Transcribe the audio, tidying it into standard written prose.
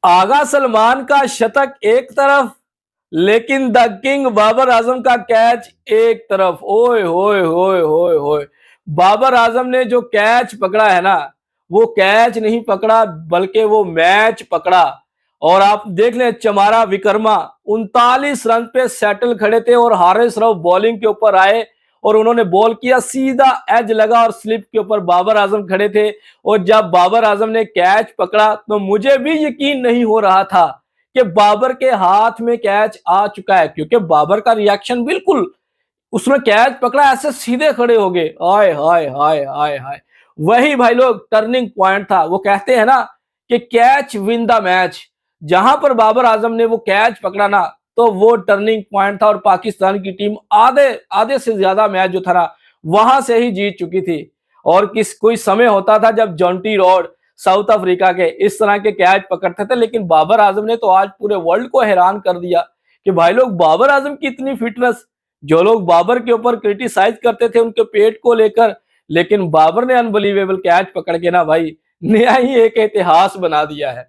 आगा सलमान का शतक एक तरफ, लेकिन द किंग बाबर आजम का कैच एक तरफ। ओए होए होए होए होए, बाबर आजम ने जो कैच पकड़ा है ना, वो कैच नहीं पकड़ा बल्कि वो मैच पकड़ा। और आप देख लें, चमारा विक्रमा 39 रन पे सेटल खड़े थे और हारिस रऊफ बॉलिंग के ऊपर आए और उन्होंने बॉल किया, सीधा एज लगा और स्लिप के ऊपर बाबर आजम खड़े थे। और जब बाबर आजम ने कैच पकड़ा तो मुझे भी यकीन नहीं हो रहा था कि बाबर के हाथ में कैच आ चुका है, क्योंकि बाबर का रिएक्शन बिल्कुल, उसने कैच पकड़ा ऐसे सीधे खड़े हो गए। हाय हाय हाय हाय हाय, वही भाई लोग टर्निंग पॉइंट था। वो कहते हैं ना कि कैच विन द मैच, जहां पर बाबर आजम ने वो कैच पकड़ा ना, तो वो टर्निंग पॉइंट था और पाकिस्तान की टीम आधे आधे से ज्यादा मैच जो था ना, वहां से ही जीत चुकी थी। और कोई समय होता था जब जॉन्टी रॉड साउथ अफ्रीका के इस तरह के कैच पकड़ते थे, लेकिन बाबर आजम ने तो आज पूरे वर्ल्ड को हैरान कर दिया कि भाई लोग बाबर आजम की इतनी फिटनेस। जो लोग बाबर के ऊपर क्रिटिसाइज करते थे उनके पेट को लेकर, लेकिन बाबर ने अनबिलीवेबल कैच पकड़ के ना भाई नया ही एक इतिहास बना दिया है।